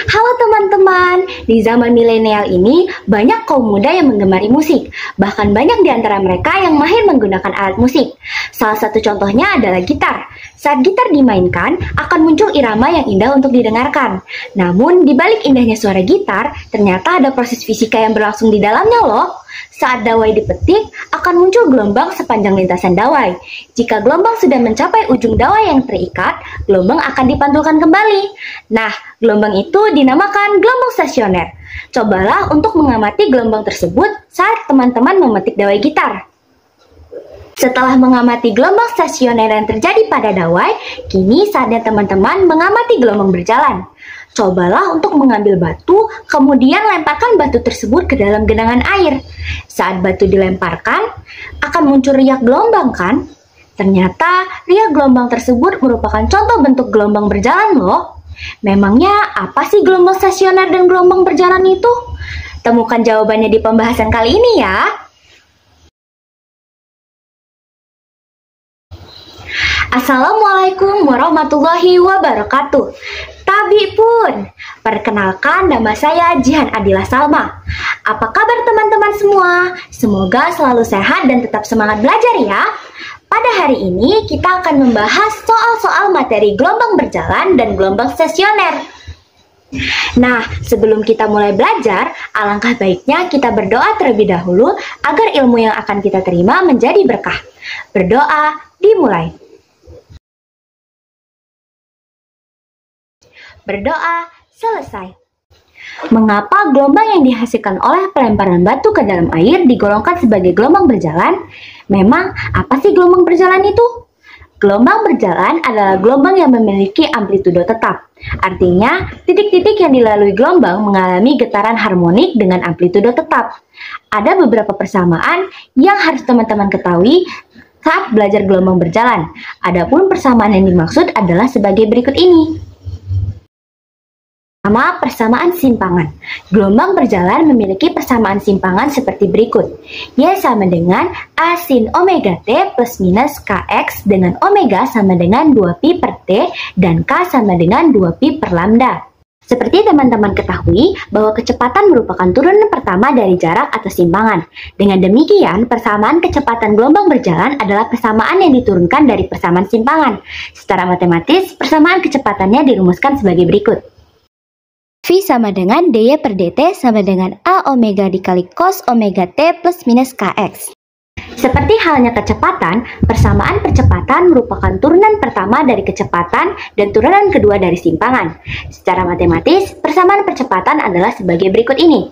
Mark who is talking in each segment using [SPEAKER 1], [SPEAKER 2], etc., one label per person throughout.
[SPEAKER 1] Halo teman-teman, di zaman milenial ini banyak kaum muda yang menggemari musik. Bahkan banyak di antara mereka yang mahir menggunakan alat musik. Salah satu contohnya adalah gitar. Saat gitar dimainkan, akan muncul irama yang indah untuk didengarkan. Namun, di balik indahnya suara gitar, ternyata ada proses fisika yang berlangsung di dalamnya loh. Saat dawai dipetik, akan muncul gelombang sepanjang lintasan dawai. Jika gelombang sudah mencapai ujung dawai yang terikat, gelombang akan dipantulkan kembali. Nah, gelombang itu dinamakan gelombang stasioner. Cobalah untuk mengamati gelombang tersebut saat teman-teman memetik dawai gitar. Setelah mengamati gelombang stasioner yang terjadi pada dawai, kini saatnya teman-teman mengamati gelombang berjalan. Cobalah untuk mengambil batu, kemudian lemparkan batu tersebut ke dalam genangan air. Saat batu dilemparkan, akan muncul riak gelombang kan? Ternyata riak gelombang tersebut merupakan contoh bentuk gelombang berjalan loh. Memangnya apa sih gelombang stasioner dan gelombang berjalan itu? Temukan jawabannya di pembahasan kali ini ya. Assalamualaikum warahmatullahi wabarakatuh. Tabi pun, perkenalkan nama saya Jihan Adila Salma. Apa kabar teman-teman semua? Semoga selalu sehat dan tetap semangat belajar ya. Pada hari ini kita akan membahas soal-soal materi gelombang berjalan dan gelombang stasioner. Nah, sebelum kita mulai belajar, alangkah baiknya kita berdoa terlebih dahulu agar ilmu yang akan kita terima menjadi berkah. Berdoa dimulai. Berdoa selesai. Mengapa gelombang yang dihasilkan oleh pelemparan batu ke dalam air digolongkan sebagai gelombang berjalan? Memang apa sih gelombang berjalan itu? Gelombang berjalan adalah gelombang yang memiliki amplitudo tetap. Artinya, titik-titik yang dilalui gelombang mengalami getaran harmonik dengan amplitudo tetap. Ada beberapa persamaan yang harus teman-teman ketahui saat belajar gelombang berjalan. Adapun persamaan yang dimaksud adalah sebagai berikut ini. Pertama, persamaan simpangan. Gelombang berjalan memiliki persamaan simpangan seperti berikut. Y sama dengan A sin omega T plus minus Kx dengan omega sama dengan 2pi per T dan K sama dengan 2pi per lambda. Seperti teman-teman ketahui bahwa kecepatan merupakan turunan pertama dari jarak atau simpangan. Dengan demikian, persamaan kecepatan gelombang berjalan adalah persamaan yang diturunkan dari persamaan simpangan. Secara matematis, persamaan kecepatannya dirumuskan sebagai berikut. V sama dengan dy per dt sama dengan A omega dikali cos omega T plus minus Kx. Seperti halnya kecepatan, persamaan percepatan merupakan turunan pertama dari kecepatan dan turunan kedua dari simpangan. Secara matematis, persamaan percepatan adalah sebagai berikut ini.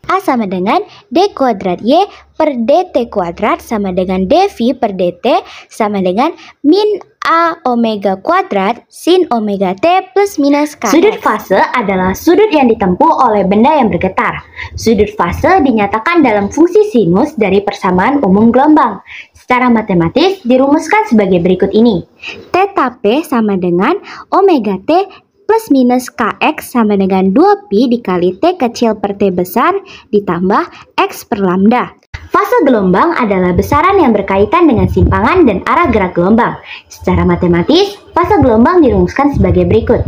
[SPEAKER 1] A sama dengan d kuadrat y per dt kuadrat sama dengan dv per dt sama dengan min A omega kuadrat sin omega T plus minus Kx. Sudut fase adalah sudut yang ditempuh oleh benda yang bergetar. Sudut fase dinyatakan dalam fungsi sinus dari persamaan umum gelombang. Secara matematis dirumuskan sebagai berikut ini. Theta P sama dengan omega T plus minus Kx sama dengan 2pi dikali T kecil per T besar ditambah X per lambda. Fase gelombang adalah besaran yang berkaitan dengan simpangan dan arah gerak gelombang. Secara matematis, fase gelombang dirumuskan sebagai berikut.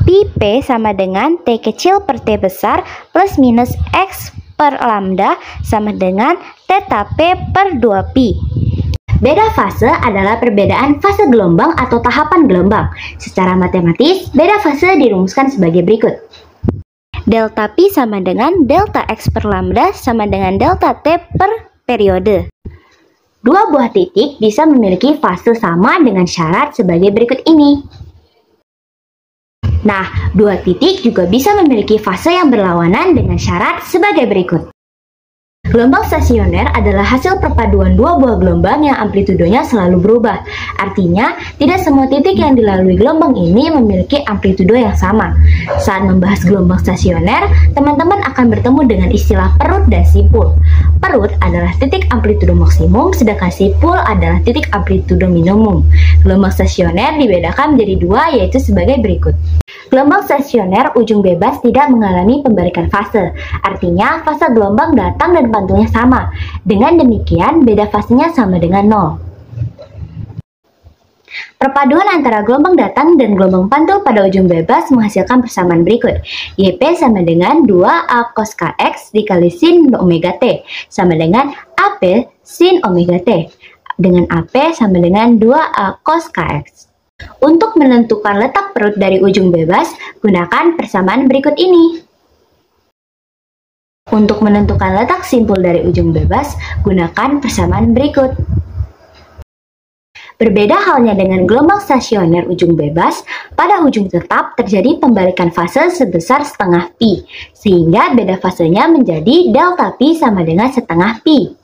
[SPEAKER 1] Pi P sama dengan T kecil per T besar plus minus X per lambda sama dengan Theta P per 2pi. Beda fase adalah perbedaan fase gelombang atau tahapan gelombang. Secara matematis, beda fase dirumuskan sebagai berikut. Delta Pi sama dengan delta X per lambda sama dengan delta T per periode. Dua buah titik bisa memiliki fase sama dengan syarat sebagai berikut ini. Nah, dua titik juga bisa memiliki fase yang berlawanan dengan syarat sebagai berikut. Gelombang stasioner adalah hasil perpaduan dua buah gelombang yang amplitudonya selalu berubah. Artinya, tidak semua titik yang dilalui gelombang ini memiliki amplitudo yang sama. Saat membahas gelombang stasioner, teman-teman akan bertemu dengan istilah perut dan simpul. Perut adalah titik amplitudo maksimum, sedangkan simpul adalah titik amplitudo minimum. Gelombang stasioner dibedakan menjadi dua, yaitu sebagai berikut. Gelombang stasioner ujung bebas tidak mengalami pembalikan fase. Artinya, fase gelombang datang dan pantulnya sama. Dengan demikian, beda fasenya sama dengan 0. Perpaduan antara gelombang datang dan gelombang pantul pada ujung bebas menghasilkan persamaan berikut. YP sama dengan 2A cos KX dikali sin omega T sama dengan AP sin omega T. Dengan AP sama dengan 2A cos KX. Untuk menentukan letak perut dari ujung bebas, gunakan persamaan berikut ini. Untuk menentukan letak simpul dari ujung bebas, gunakan persamaan berikut. Berbeda halnya dengan gelombang stasioner ujung bebas, pada ujung tetap terjadi pembalikan fase sebesar setengah pi, sehingga beda fasenya menjadi delta pi sama dengan setengah pi.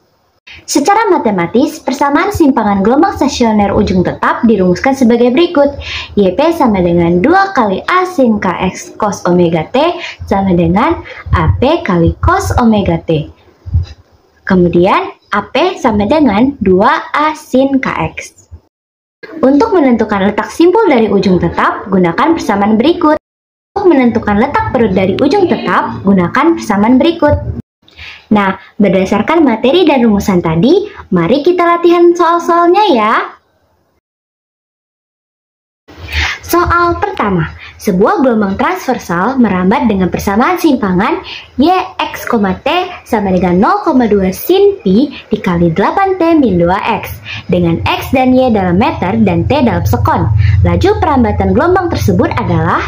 [SPEAKER 1] Secara matematis, persamaan simpangan gelombang stasioner ujung tetap dirumuskan sebagai berikut. YP sama dengan 2 kali A sin KX cos omega T sama dengan AP kali cos omega T. Kemudian, AP sama dengan 2A sin KX. Untuk menentukan letak simpul dari ujung tetap, gunakan persamaan berikut. Untuk menentukan letak perut dari ujung tetap, gunakan persamaan berikut. Nah, berdasarkan materi dan rumusan tadi, mari kita latihan soal-soalnya ya. Soal pertama, sebuah gelombang transversal merambat dengan persamaan simpangan Yx, T sama dengan 0,2 sin pi dikali 8T min 2X dengan X dan Y dalam meter dan T dalam sekon. Laju perambatan gelombang tersebut adalah...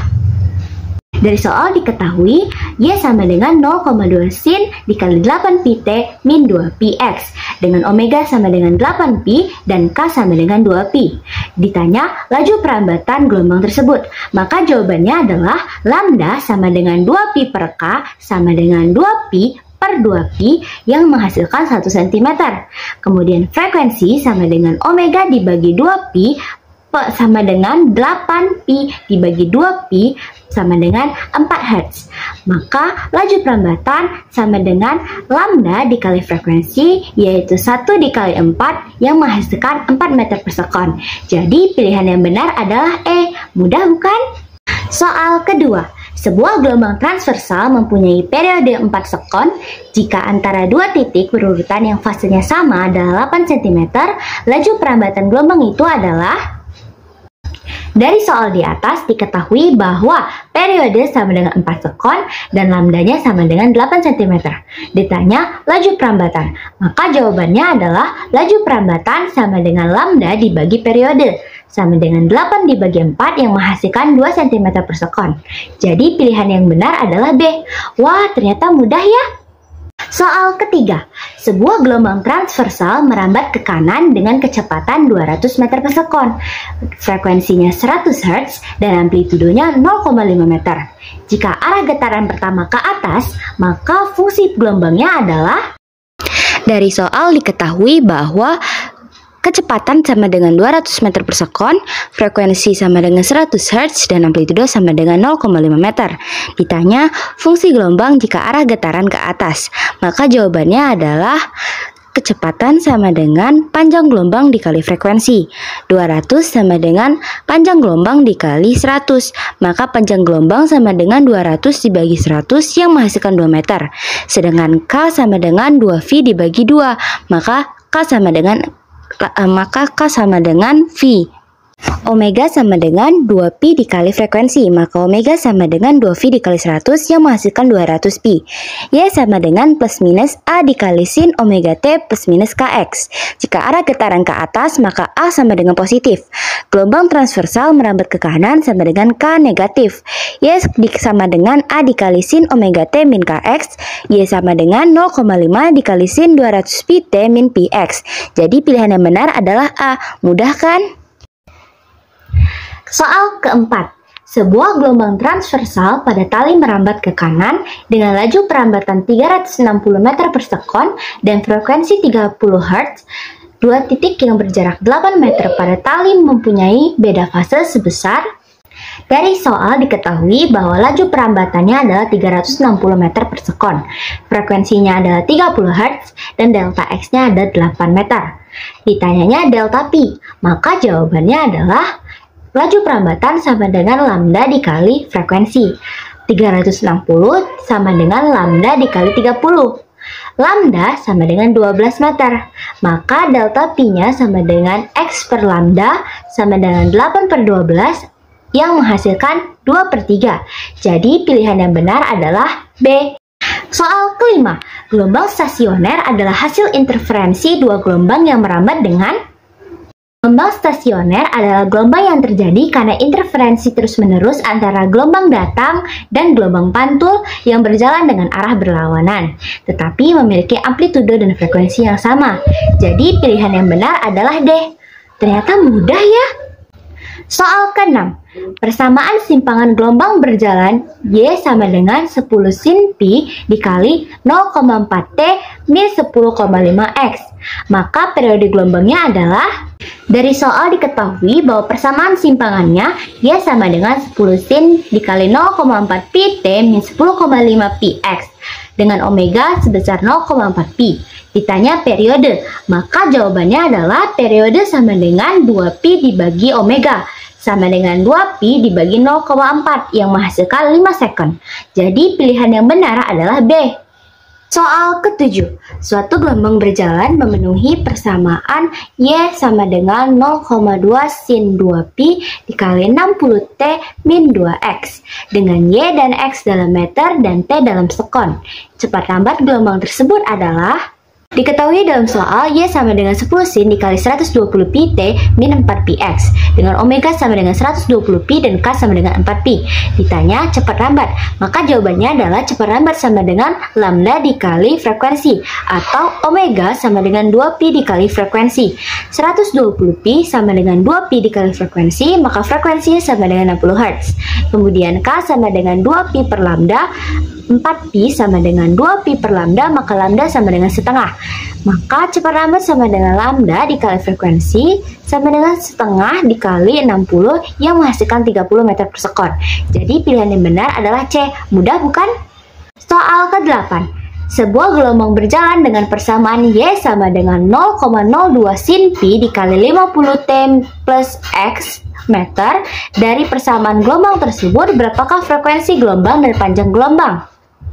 [SPEAKER 1] Dari soal diketahui Y sama dengan 0,2 sin dikali 8 pi T min 2 pi X dengan omega sama dengan 8 pi dan K sama dengan 2 pi. Ditanya laju perambatan gelombang tersebut, maka jawabannya adalah lambda sama dengan 2 pi per K sama dengan 2 pi per 2 pi yang menghasilkan 1 cm. Kemudian frekuensi sama dengan omega dibagi 2 pi sama dengan 8 pi dibagi 2 pi sama dengan 4 Hz. Maka laju perambatan sama dengan lambda dikali frekuensi, yaitu 1 dikali 4 yang menghasilkan 4 meter per sekon. Jadi pilihan yang benar adalah E. Mudah bukan? Soal kedua, sebuah gelombang transversal mempunyai periode 4 sekon jika antara dua titik berurutan yang fasenya sama adalah 8 cm, laju perambatan gelombang itu adalah... Dari soal di atas diketahui bahwa periode sama dengan 4 sekon dan lambdanya sama dengan 8 cm. Ditanya laju perambatan, maka jawabannya adalah laju perambatan sama dengan lambda dibagi periode, sama dengan 8 dibagi 4 yang menghasilkan 2 cm per sekon. Jadi pilihan yang benar adalah B. Wah, ternyata mudah ya. Soal ketiga, sebuah gelombang transversal merambat ke kanan dengan kecepatan 200 meter per sekon. Frekuensinya 100 Hz dan amplitudonya 0,5 meter. Jika arah getaran pertama ke atas, maka fungsi gelombangnya adalah... Dari soal diketahui bahwa kecepatan sama dengan 200 meter per sekon, frekuensi sama dengan 100 Hz, dan amplitudo sama dengan 0,5 meter. Ditanya fungsi gelombang jika arah getaran ke atas, maka jawabannya adalah kecepatan sama dengan panjang gelombang dikali frekuensi. 200 sama dengan panjang gelombang dikali 100, maka panjang gelombang sama dengan 200 dibagi 100 yang menghasilkan 2 meter. Sedangkan K sama dengan 2V dibagi 2, maka K sama dengan V. Omega sama dengan 2pi dikali frekuensi, maka omega sama dengan 2v dikali 100 yang menghasilkan 200 pi. Y sama dengan plus minus A dikali sin omega T plus minus KX. Jika arah getaran ke atas, maka A sama dengan positif. Gelombang transversal merambat ke kanan sama dengan K negatif. Y sama dengan A dikali sin omega T min KX. Y sama dengan 0,5 dikali sin 200 pi T min pi X. Jadi pilihan yang benar adalah A. Mudah kan? Soal keempat, sebuah gelombang transversal pada tali merambat ke kanan dengan laju perambatan 360 meter per sekon dan frekuensi 30 Hz. Dua titik yang berjarak 8 meter pada tali mempunyai beda fase sebesar. Dari soal diketahui bahwa laju perambatannya adalah 360 meter per sekon. Frekuensinya adalah 30 Hz dan delta X-nya ada 8 meter. Ditanyanya delta pi, maka jawabannya adalah laju perambatan sama dengan lambda dikali frekuensi. 360 sama dengan lambda dikali 30. Lambda sama dengan 12 meter. Maka delta Pi-nya sama dengan X per lambda sama dengan 8 per 12 yang menghasilkan 2 per 3. Jadi pilihan yang benar adalah B. Soal kelima, gelombang stasioner adalah hasil interferensi dua gelombang yang merambat dengan. Gelombang stasioner adalah gelombang yang terjadi karena interferensi terus-menerus antara gelombang datang dan gelombang pantul yang berjalan dengan arah berlawanan, tetapi memiliki amplitudo dan frekuensi yang sama. Jadi pilihan yang benar adalah D. Ternyata mudah ya. Soal ke-6, persamaan simpangan gelombang berjalan Y sama dengan 10 sin Pi dikali 0,4 T min 10,5 X. Maka periode gelombangnya adalah. Dari soal diketahui bahwa persamaan simpangannya Y sama dengan 10 sin dikali 0,4 Pi T min 10,5 Pi X dengan omega sebesar 0,4 Pi. Ditanya periode, maka jawabannya adalah periode sama dengan 2 Pi dibagi omega sama dengan 2 Pi dibagi 0,4 yang menghasilkan 5 second. Jadi pilihan yang benar adalah B. Soal ke-7, suatu gelombang berjalan memenuhi persamaan Y sama dengan 0,2 sin 2 Pi dikali 60 T min 2X dengan Y dan X dalam meter dan T dalam sekon. Cepat lambat gelombang tersebut adalah. Diketahui dalam soal Y sama dengan 10 sin dikali 120 Pi T min 4 Pi X dengan omega sama dengan 120 Pi dan K sama dengan 4 Pi. Ditanya cepat lambat, maka jawabannya adalah cepat lambat sama dengan lambda dikali frekuensi atau omega sama dengan 2 Pi dikali frekuensi. 120 Pi sama dengan 2 Pi dikali frekuensi, maka frekuensinya sama dengan 60 Hz. Kemudian K sama dengan 2 Pi per lambda, 4 Pi sama dengan 2 Pi per lambda, maka lambda sama dengan setengah. Maka cepat lambat sama dengan lambda dikali frekuensi sama dengan setengah dikali 60 yang menghasilkan 30 meter per sekon. Jadi pilihan yang benar adalah C. Mudah bukan? Soal ke-8. Sebuah gelombang berjalan dengan persamaan Y sama dengan 0,02 sin Pi dikali 50 T plus X meter. Dari persamaan gelombang tersebut, berapakah frekuensi gelombang dan panjang gelombang?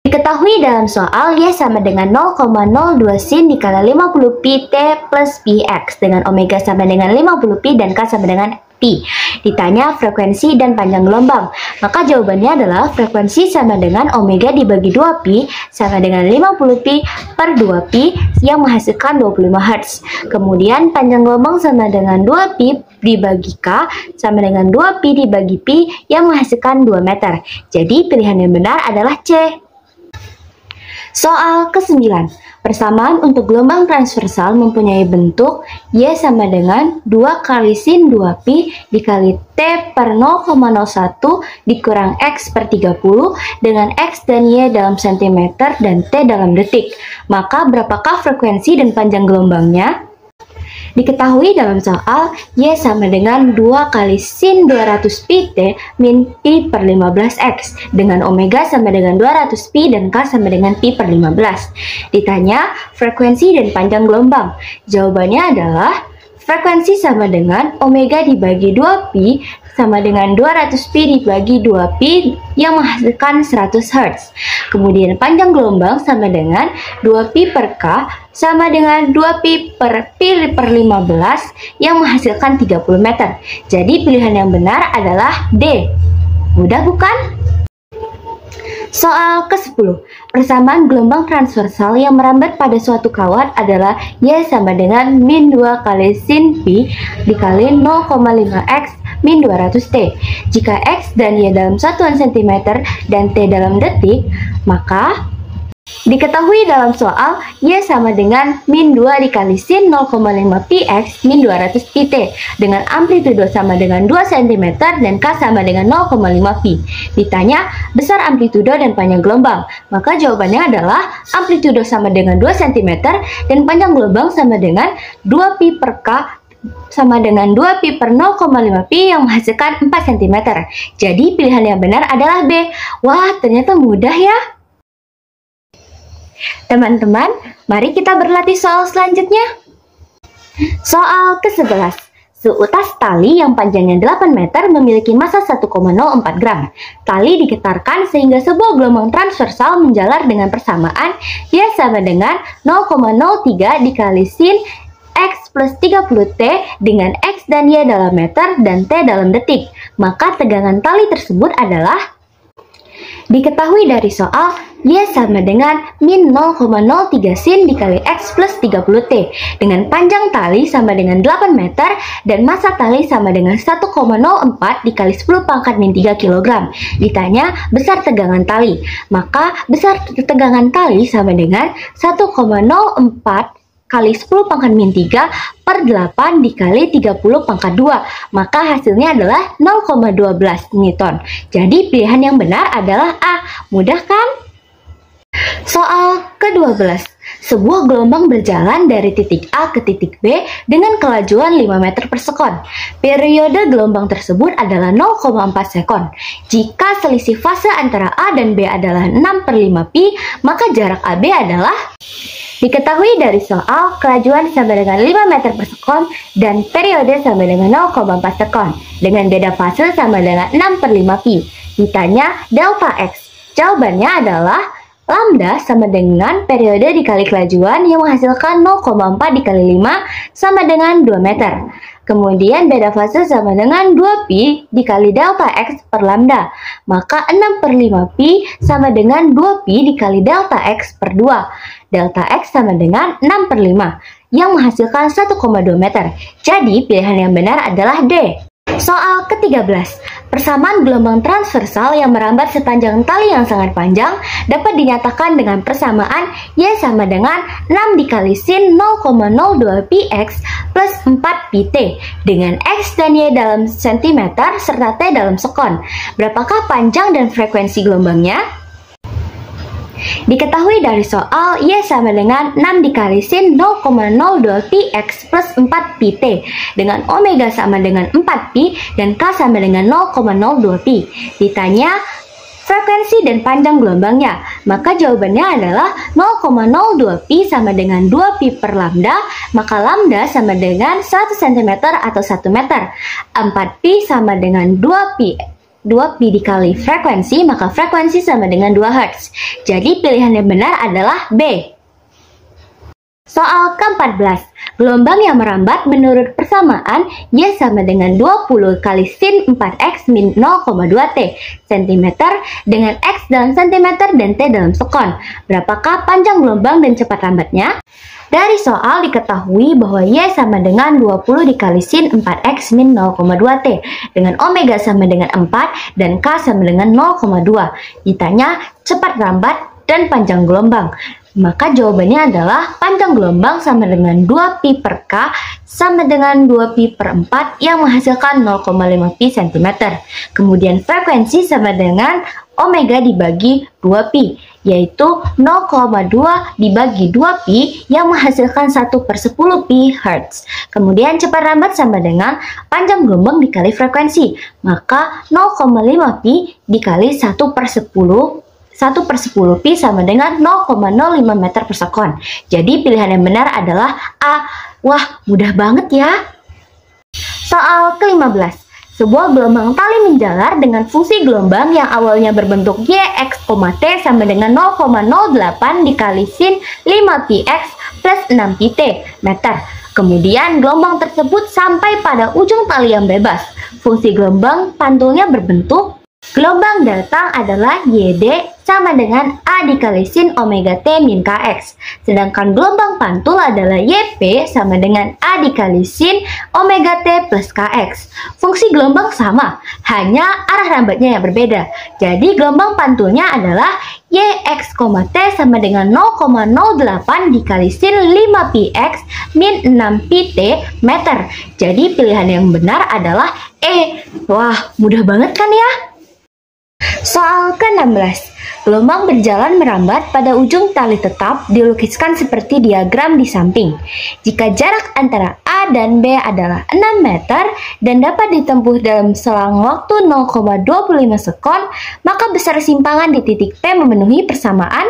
[SPEAKER 1] Diketahui dalam soal Y sama dengan 0,02 sin dikali 50 Pi T plus Pi X dengan omega sama dengan 50 Pi dan K sama dengan Pi. Ditanya frekuensi dan panjang gelombang, maka jawabannya adalah frekuensi sama dengan omega dibagi 2 Pi sama dengan 50 Pi per 2 Pi yang menghasilkan 25 Hz. Kemudian panjang gelombang sama dengan 2 Pi dibagi K sama dengan 2 Pi dibagi Pi yang menghasilkan 2 meter. Jadi pilihan yang benar adalah C. Soal ke-9, persamaan untuk gelombang transversal mempunyai bentuk Y sama dengan 2 kali sin 2 Pi dikali T per 0,01 dikurang X per 30 dengan X dan Y dalam cm dan T dalam detik. Maka berapakah frekuensi dan panjang gelombangnya? Diketahui dalam soal Y sama dengan 2 kali sin 200 Pi T min Pi per 15X dengan omega sama dengan 200 Pi dan K sama dengan Pi per 15. Ditanya frekuensi dan panjang gelombang. Jawabannya adalah frekuensi sama dengan omega dibagi 2 Pi sama dengan 200 Pi dibagi 2 Pi yang menghasilkan 100 Hz. Kemudian panjang gelombang sama dengan 2 Pi per K sama dengan 2 Pi per 15 yang menghasilkan 30 meter. Jadi pilihan yang benar adalah D. Mudah bukan? Soal ke-10, persamaan gelombang transversal yang merambat pada suatu kawat adalah Y sama dengan min 2 kali sin Pi dikali 0,5X min 200T. Jika X dan Y dalam satuan cm dan T dalam detik, maka diketahui dalam soal Y sama dengan min 2 dikali sin 0,5 Px min 200 Pt dengan amplitudo sama dengan 2 cm dan K sama dengan 0,5 Pi. Ditanya besar amplitudo dan panjang gelombang, maka jawabannya adalah amplitudo sama dengan 2 cm dan panjang gelombang sama dengan 2 Pi per K sama dengan 2 Pi per 0,5 Pi yang menghasilkan 4 cm. Jadi pilihan yang benar adalah B. Wah, ternyata mudah ya. Teman-teman, mari kita berlatih soal selanjutnya. Soal ke-11. Seutas tali yang panjangnya 8 meter memiliki massa 1,04 gram. Tali digetarkan sehingga sebuah gelombang transversal menjalar dengan persamaan Y sama dengan 0,03 dikali sin X plus 30T dengan X dan Y dalam meter dan T dalam detik. Maka tegangan tali tersebut adalah, diketahui dari soal, Y sama dengan min 0,03 sin dikali X plus 30T dengan panjang tali sama dengan 8 meter dan massa tali sama dengan 1,04 dikali 10 pangkat min 3 kg. Ditanya besar tegangan tali, maka besar tegangan tali sama dengan 1,04 kali 10 pangkat min 3 per 8 dikali 30 pangkat 2. Maka hasilnya adalah 0,12 Newton. Jadi pilihan yang benar adalah A. Mudah kan? Soal ke-12. Sebuah gelombang berjalan dari titik A ke titik B dengan kelajuan 5 meter per sekon. Periode gelombang tersebut adalah 0,4 sekon. Jika selisih fase antara A dan B adalah 6/5 pi, maka jarak AB adalah, diketahui dari soal, kelajuan sama dengan 5 meter per sekon dan periode sama dengan 0,4 sekon dengan beda fase sama dengan 6/5 pi. Ditanya delta X. Jawabannya adalah lambda sama dengan periode dikali kelajuan yang menghasilkan 0,4 dikali 5 sama dengan 2 meter. Kemudian beda fase sama dengan 2 pi dikali delta X per lambda. Maka 6/5 pi sama dengan 2 pi dikali delta X per 2. Delta X sama dengan 6/5 yang menghasilkan 1,2 meter. Jadi pilihan yang benar adalah D. Soal ke-13. Persamaan gelombang transversal yang merambat sepanjang tali yang sangat panjang dapat dinyatakan dengan persamaan Y sama dengan 6 dikali sin 0,02 px plus 4 pt dengan X dan Y dalam cm serta T dalam sekon. Berapakah panjang dan frekuensi gelombangnya? Diketahui dari soal, Y sama dengan 6 dikali sin 0,02 px plus 4 pt dengan omega sama dengan 4 pi dan K sama dengan 0,02 pi. Ditanya frekuensi dan panjang gelombangnya, maka jawabannya adalah 0,02 pi sama dengan 2 pi per lambda, maka lambda sama dengan 100 cm atau 1 meter. 4 pi sama dengan 2 pi dikali frekuensi, maka frekuensi sama dengan 2 Hz. Jadi pilihan yang benar adalah B. Soal ke-14. Gelombang yang merambat menurut persamaan Y sama dengan 20 kali sin 4x min 0,2 T cm dengan X dalam cm dan T dalam sekon. Berapakah panjang gelombang dan cepat rambatnya? Dari soal diketahui bahwa Y sama dengan 20 dikali sin 4x min 0,2 T dengan omega sama dengan 4 dan K sama dengan 0,2. Ditanya cepat rambat dan panjang gelombang. Maka jawabannya adalah panjang gelombang sama dengan 2 pi per K sama dengan 2 pi per 4 yang menghasilkan 0,5 pi cm. Kemudian frekuensi sama dengan omega dibagi 2 pi, yaitu 0,2 dibagi 2 pi yang menghasilkan 1/10 pi Hz. Kemudian cepat rambat sama dengan panjang gelombang dikali frekuensi, maka 0,5 pi dikali 1/10 pi sama dengan 0,05 meter per sekon. Jadi pilihan yang benar adalah A. Wah, mudah banget ya. Soal ke-15. Sebuah gelombang tali menjalar dengan fungsi gelombang yang awalnya berbentuk Y, X, T sama dengan 0,08 dikali sin 5 px plus 6 pt meter. Kemudian gelombang tersebut sampai pada ujung tali yang bebas. Fungsi gelombang pantulnya berbentuk gelombang datang adalah YD sama dengan A dikali sin omega T min Kx. Sedangkan gelombang pantul adalah YP sama dengan A dikali sin omega T plus Kx. Fungsi gelombang sama, hanya arah rambatnya yang berbeda. Jadi gelombang pantulnya adalah YX, T sama dengan 0,08 dikali sin 5 px min 6 pt meter. Jadi pilihan yang benar adalah E. Wah, mudah banget kan ya? Soal ke-16. Gelombang berjalan merambat pada ujung tali tetap dilukiskan seperti diagram di samping. Jika jarak antara A dan B adalah 6 meter dan dapat ditempuh dalam selang waktu 0,25 sekon, maka besar simpangan di titik P memenuhi persamaan.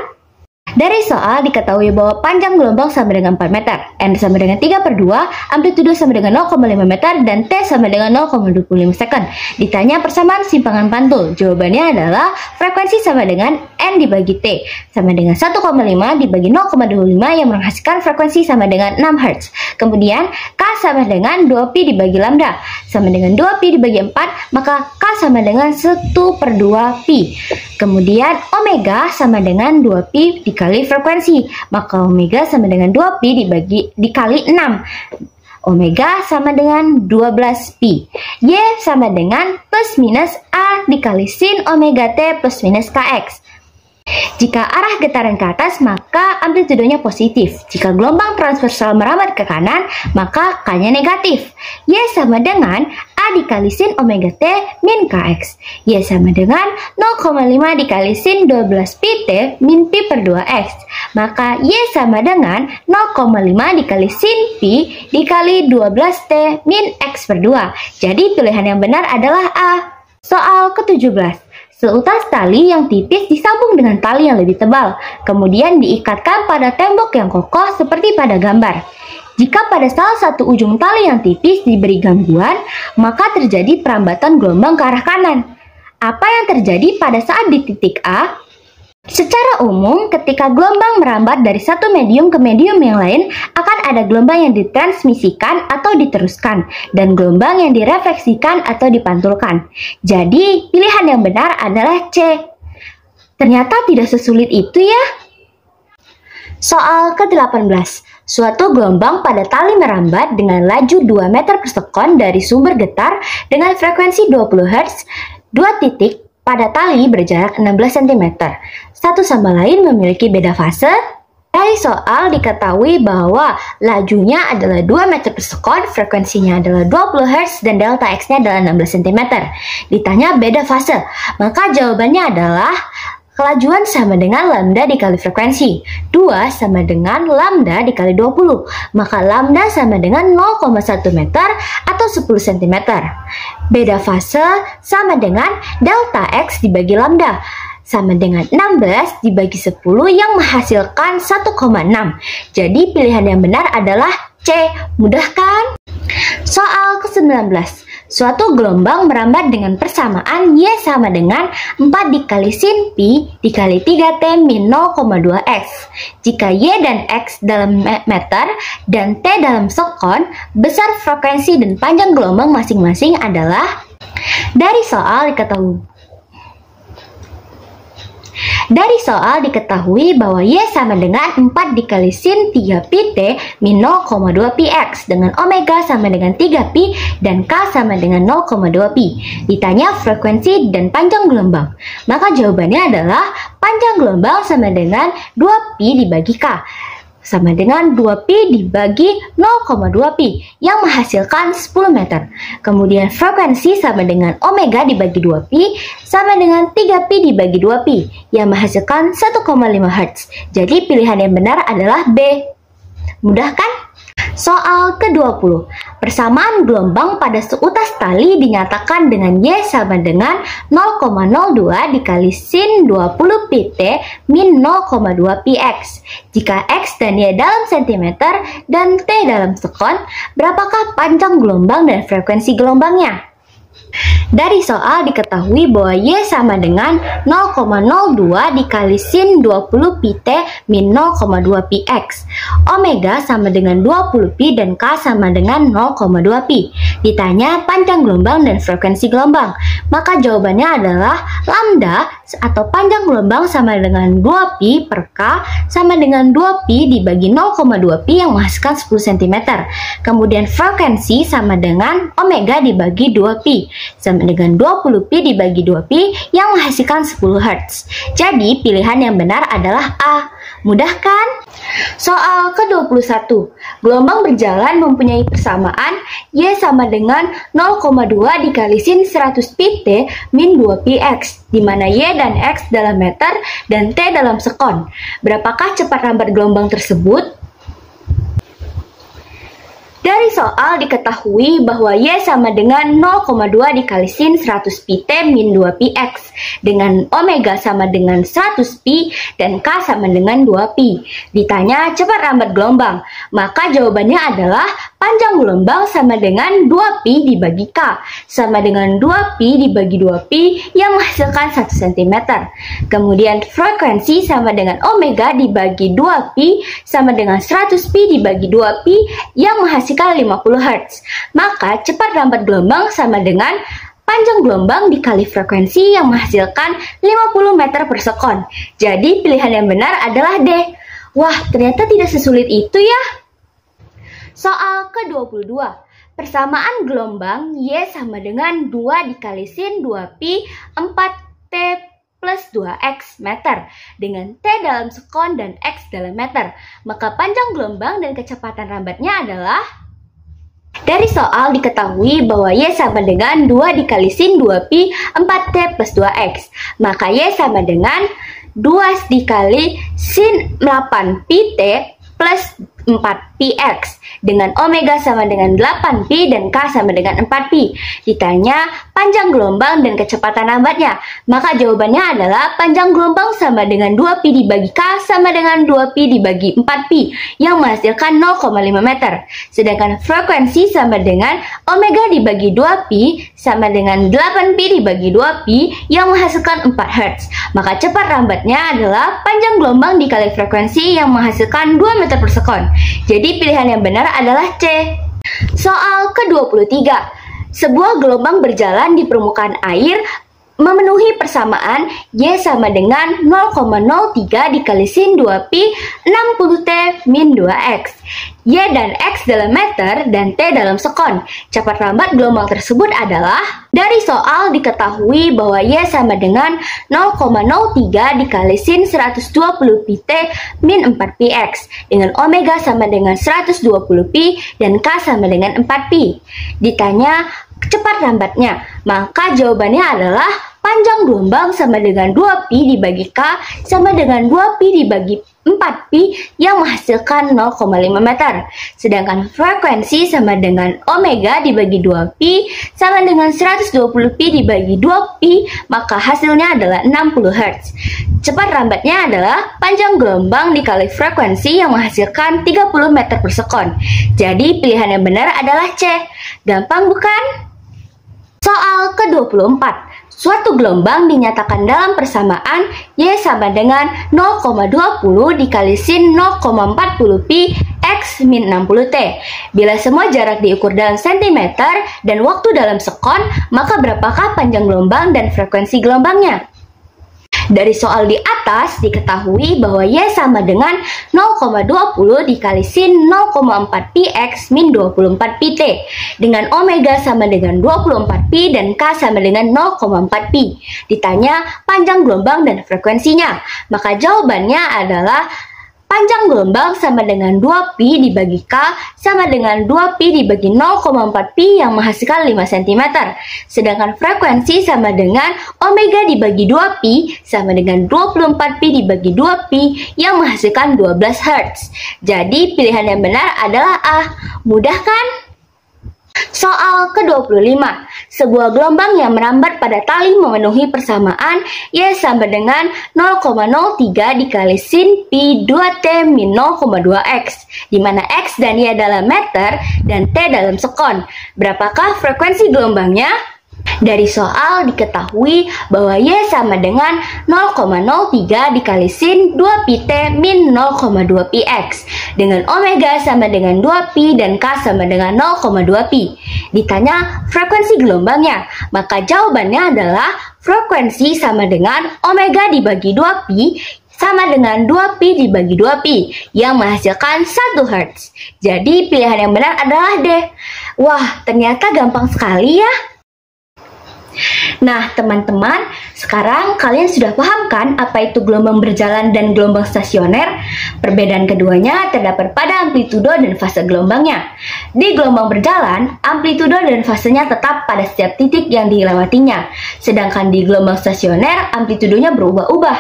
[SPEAKER 1] Dari soal diketahui bahwa panjang gelombang sama dengan 4 meter, N sama dengan 3/2, amplitudo sama dengan 0,5 meter, dan T sama dengan 0,25 second. Ditanya persamaan simpangan pantul. Jawabannya adalah frekuensi sama dengan N dibagi T, sama dengan 1,5 dibagi 0,25 yang menghasilkan frekuensi sama dengan 6 Hz. Kemudian K sama dengan 2pi dibagi lambda, sama dengan 2pi dibagi 4, maka K sama dengan 1/2pi. Kemudian omega sama dengan 2pi dikali frekuensi, maka omega sama dengan 2pi dikali 6. Omega sama dengan 12pi. Y sama dengan plus minus A dikali sin omega T plus minus Kx. Jika arah getaran ke atas, maka amplitudonya positif. Jika gelombang transversal merambat ke kanan, maka K-nya negatif. Y sama dengan A dikali sin omega T min Kx. Y sama dengan 0,5 dikali sin 12pi T min pi/2x. Maka Y sama dengan 0,5 dikali sin pi dikali 12T min x/2. Jadi pilihan yang benar adalah A. Soal ke-17. Seutas tali yang tipis disambung dengan tali yang lebih tebal, kemudian diikatkan pada tembok yang kokoh seperti pada gambar. Jika pada salah satu ujung tali yang tipis diberi gangguan, maka terjadi perambatan gelombang ke arah kanan. Apa yang terjadi pada saat di titik A? Secara umum, ketika gelombang merambat dari satu medium ke medium yang lain, akan ada gelombang yang ditransmisikan atau diteruskan, dan gelombang yang direfleksikan atau dipantulkan. Jadi, pilihan yang benar adalah C. Ternyata tidak sesulit itu ya. Soal ke-18. Suatu gelombang pada tali merambat dengan laju 2 meter per sekon dari sumber getar dengan frekuensi 20 Hz, dua titik pada tali berjarak 16 cm. Satu sama lain memiliki beda fase. Dari soal diketahui bahwa lajunya adalah 2 meter per sekon, frekuensinya adalah 20 Hz, dan delta X-nya adalah 16 cm. Ditanya beda fase, maka jawabannya adalah kelajuan sama dengan lambda dikali frekuensi. 2 sama dengan lambda dikali 20, maka lambda sama dengan 0,1 meter atau 10 cm. Beda fase sama dengan delta X dibagi lambda, sama dengan 16 dibagi 10 yang menghasilkan 1,6. Jadi pilihan yang benar adalah C. Mudah kan? Soal ke-19. Suatu gelombang merambat dengan persamaan Y sama dengan 4 dikali sin pi dikali 3T min 0,2x. Jika Y dan X dalam meter dan T dalam sekon, besar frekuensi dan panjang gelombang masing-masing adalah. Dari soal diketahui bahwa Y sama dengan 4 dikali sin 3pi T min 0,2px dengan omega sama dengan 3pi dan K sama dengan 0,2pi. Ditanya frekuensi dan panjang gelombang. Maka jawabannya adalah panjang gelombang sama dengan 2pi dibagi K, sama dengan 2pi dibagi 0,2pi yang menghasilkan 10 meter. Kemudian frekuensi sama dengan omega dibagi 2pi sama dengan 3pi dibagi 2pi yang menghasilkan 1,5 Hz. Jadi pilihan yang benar adalah B. Mudah kan? Soal ke-20. Persamaan gelombang pada seutas tali dinyatakan dengan Y sama dengan 0,02 dikali sin 20 pi T min 0,2 px. Jika X dan Y dalam cm dan T dalam sekon, berapakah panjang gelombang dan frekuensi gelombangnya? Dari soal diketahui bahwa Y sama dengan 0,02 dikali sin 20 pi T min 0,2 px. Omega sama dengan 20 pi dan K sama dengan 0,2 pi. Ditanya panjang gelombang dan frekuensi gelombang. Maka jawabannya adalah lambda atau panjang gelombang sama dengan 2 pi per K sama dengan 2 pi dibagi 0,2 pi yang menghasilkan 10 cm. Kemudian frekuensi sama dengan omega dibagi 2 pi sama dengan 20 pi dibagi 2 pi yang menghasilkan 10 Hz. Jadi pilihan yang benar adalah A. Mudah kan? Soal ke-21. Gelombang berjalan mempunyai persamaan Y sama dengan 0,2 dikali sin 100 pi T min 2 px, di mana Y dan X dalam meter dan T dalam sekon. Berapakah cepat rambat gelombang tersebut? Dari soal diketahui bahwa Y sama dengan 0,2 dikali sin 100 pi T min 2 pi X dengan omega sama dengan 100 pi dan K sama dengan 2 pi. Ditanya cepat rambat gelombang, maka jawabannya adalah panjang gelombang sama dengan 2 pi dibagi K sama dengan 2 pi dibagi 2 pi yang menghasilkan 1 cm. Kemudian frekuensi sama dengan omega dibagi 2 pi sama dengan 100 pi dibagi 2 pi yang menghasilkan 50 Hz. Maka cepat rambat gelombang sama dengan panjang gelombang dikali frekuensi yang menghasilkan 50 meter per sekon. Jadi pilihan yang benar adalah D. Wah, ternyata tidak sesulit itu ya. Soal ke-22. Persamaan gelombang Y sama dengan 2 dikali sin 2 pi 4T plus 2X meter dengan T dalam sekon dan X dalam meter. Maka panjang gelombang dan kecepatan rambatnya adalah... Dari soal diketahui bahwa Y sama dengan 2 dikali sin 2 pi 4T plus 2X. Maka Y sama dengan 2 dikali sin 8 pi T plus 4 pi X dengan omega sama dengan 8 pi dan K sama dengan 4 pi. Ditanya panjang gelombang dan kecepatan rambatnya, maka jawabannya adalah panjang gelombang sama dengan 2 pi dibagi K sama dengan 2 pi dibagi 4 pi yang menghasilkan 0,5 meter. Sedangkan frekuensi sama dengan omega dibagi 2 pi sama dengan 8 pi dibagi 2 pi yang menghasilkan 4 Hz. Maka cepat rambatnya adalah panjang gelombang dikali frekuensi yang menghasilkan 2 meter per sekon. Jadi pilihan yang benar adalah C. Soal ke-23. Sebuah gelombang berjalan di permukaan air memenuhi persamaan Y sama dengan 0,03 dikali sin 2 pi 60T min 2X. Y dan X dalam meter dan T dalam sekon. Cepat rambat gelombang tersebut adalah... Dari soal diketahui bahwa Y sama dengan 0,03 dikali sin 120 pi T min 4 pi X dengan omega sama dengan 120 pi dan K sama dengan 4 pi. Ditanya cepat rambatnya, maka jawabannya adalah panjang gelombang sama dengan 2 pi dibagi K sama dengan 2 pi dibagi 4 pi yang menghasilkan 0,5 meter. Sedangkan frekuensi sama dengan omega dibagi 2 pi sama dengan 120 pi dibagi 2 pi, maka hasilnya adalah 60 Hz. Cepat rambatnya adalah panjang gelombang dikali frekuensi yang menghasilkan 30 meter per sekon. Jadi pilihan yang benar adalah C. Gampang bukan? Soal ke-24. Suatu gelombang dinyatakan dalam persamaan Y sama dengan 0,20 dikali sin 0,40 pi X min 60T. Bila semua jarak diukur dalam cm dan waktu dalam sekon, maka berapakah panjang gelombang dan frekuensi gelombangnya? Dari soal di atas diketahui bahwa Y sama dengan 0,20 dikali sin 0,4 pi X min 24 pi T dengan omega sama dengan 24 pi dan K sama dengan 0,4 pi. Ditanya panjang gelombang dan frekuensinya, maka jawabannya adalah panjang gelombang sama dengan 2 pi dibagi K sama dengan 2 pi dibagi 0,4 pi yang menghasilkan 5 cm. Sedangkan frekuensi sama dengan omega dibagi 2 pi sama dengan 24 pi dibagi 2 pi yang menghasilkan 12 Hz. Jadi pilihan yang benar adalah A. Mudah kan? Soal ke-25. Sebuah gelombang yang merambat pada tali memenuhi persamaan Y sama dengan 0,03 dikali sin pi 2T min 0,2X, di mana X dan Y dalam meter dan T dalam sekon. Berapakah frekuensi gelombangnya? Dari soal diketahui bahwa Y sama dengan 0,03 dikali sin 2 pi T min 0,2 pi X dengan omega sama dengan 2 pi dan K sama dengan 0,2 pi. Ditanya frekuensi gelombangnya, maka jawabannya adalah frekuensi sama dengan omega dibagi 2 pi sama dengan 2 pi dibagi 2 pi yang menghasilkan 1 Hz. Jadi pilihan yang benar adalah D. Wah, ternyata gampang sekali ya. Nah, teman-teman, sekarang kalian sudah paham kan apa itu gelombang berjalan dan gelombang stasioner? Perbedaan keduanya terdapat pada amplitudo dan fase gelombangnya. Di gelombang berjalan, amplitudo dan fasenya tetap pada setiap titik yang dilewatinya. Sedangkan di gelombang stasioner, amplitudonya berubah-ubah.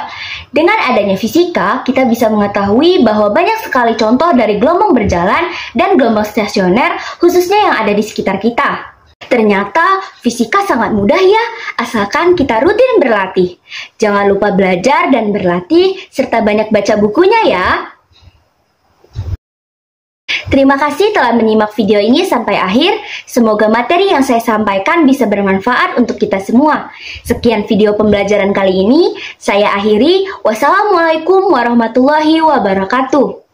[SPEAKER 1] Dengan adanya fisika, kita bisa mengetahui bahwa banyak sekali contoh dari gelombang berjalan dan gelombang stasioner, khususnya yang ada di sekitar kita. Ternyata fisika sangat mudah ya, asalkan kita rutin berlatih. Jangan lupa belajar dan berlatih, serta banyak baca bukunya ya. Terima kasih telah menyimak video ini sampai akhir. Semoga materi yang saya sampaikan bisa bermanfaat untuk kita semua. Sekian video pembelajaran kali ini. Saya akhiri. Wassalamualaikum warahmatullahi wabarakatuh.